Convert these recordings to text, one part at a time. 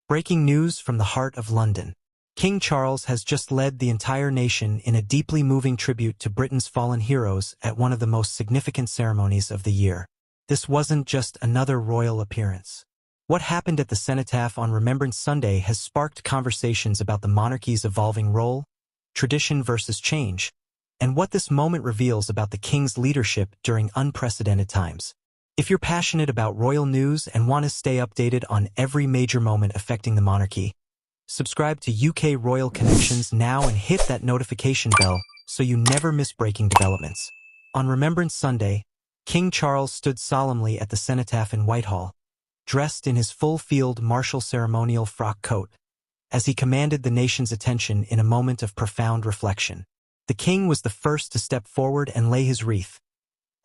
Breaking news from the heart of London. King Charles has just led the entire nation in a deeply moving tribute to Britain's fallen heroes at one of the most significant ceremonies of the year. This wasn't just another royal appearance. What happened at the Cenotaph on Remembrance Sunday has sparked conversations about the monarchy's evolving role, tradition versus change, and what this moment reveals about the king's leadership during unprecedented times. If you're passionate about royal news and want to stay updated on every major moment affecting the monarchy, subscribe to UK Royal Connections now and hit that notification bell so you never miss breaking developments. On Remembrance Sunday, King Charles stood solemnly at the Cenotaph in Whitehall, dressed in his full field martial ceremonial frock coat, as he commanded the nation's attention in a moment of profound reflection. The king was the first to step forward and lay his wreath,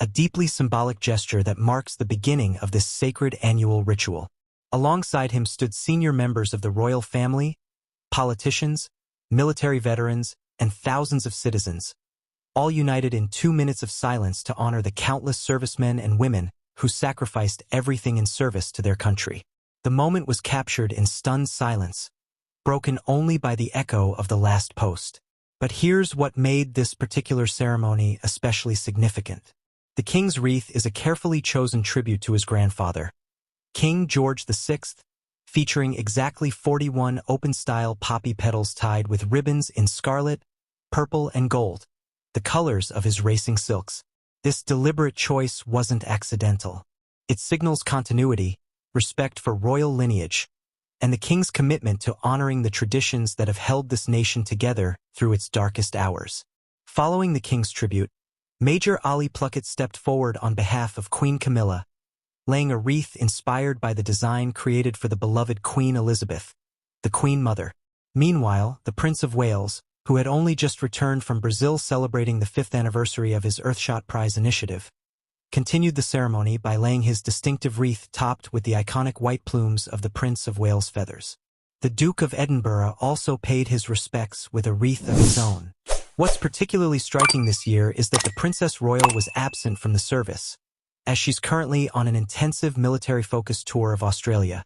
a deeply symbolic gesture that marks the beginning of this sacred annual ritual. Alongside him stood senior members of the royal family, politicians, military veterans, and thousands of citizens, all united in 2 minutes of silence to honor the countless servicemen and women who sacrificed everything in service to their country. The moment was captured in stunned silence, broken only by the echo of the last post. But here's what made this particular ceremony especially significant. The king's wreath is a carefully chosen tribute to his grandfather, King George VI, featuring exactly 41 open-style poppy petals tied with ribbons in scarlet, purple, and gold, the colors of his racing silks. This deliberate choice wasn't accidental. It signals continuity, respect for royal lineage, and the king's commitment to honoring the traditions that have held this nation together through its darkest hours. Following the king's tribute, Major Ali Pluckett stepped forward on behalf of Queen Camilla, laying a wreath inspired by the design created for the beloved Queen Elizabeth, the Queen Mother. Meanwhile, the Prince of Wales, who had only just returned from Brazil celebrating the 5th anniversary of his Earthshot Prize initiative, continued the ceremony by laying his distinctive wreath topped with the iconic white plumes of the Prince of Wales' feathers. The Duke of Edinburgh also paid his respects with a wreath of his own. What's particularly striking this year is that the Princess Royal was absent from the service, as she's currently on an intensive military-focused tour of Australia,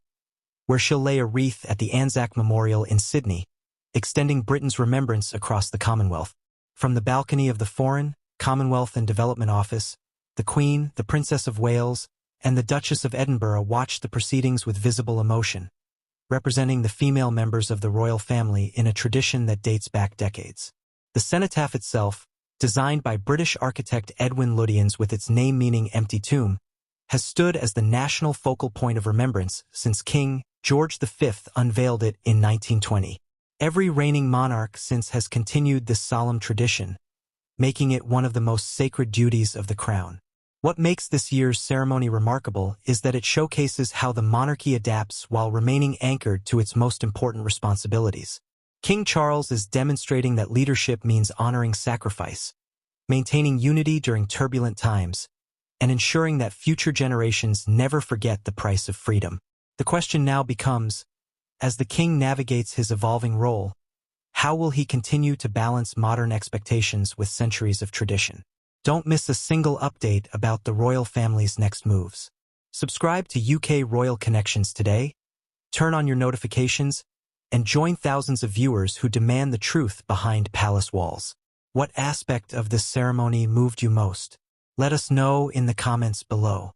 where she'll lay a wreath at the Anzac Memorial in Sydney, extending Britain's remembrance across the Commonwealth. From the balcony of the Foreign, Commonwealth and Development Office, the Queen, the Princess of Wales, and the Duchess of Edinburgh watched the proceedings with visible emotion, representing the female members of the royal family in a tradition that dates back decades. The Cenotaph itself, designed by British architect Edwin Lutyens with its name meaning empty tomb, has stood as the national focal point of remembrance since King George V unveiled it in 1920. Every reigning monarch since has continued this solemn tradition, making it one of the most sacred duties of the crown. What makes this year's ceremony remarkable is that it showcases how the monarchy adapts while remaining anchored to its most important responsibilities. King Charles is demonstrating that leadership means honoring sacrifice, maintaining unity during turbulent times, and ensuring that future generations never forget the price of freedom. The question now becomes, as the king navigates his evolving role, how will he continue to balance modern expectations with centuries of tradition? Don't miss a single update about the royal family's next moves. Subscribe to UK Royal Connections today, turn on your notifications, and join thousands of viewers who demand the truth behind palace walls. What aspect of this ceremony moved you most? Let us know in the comments below.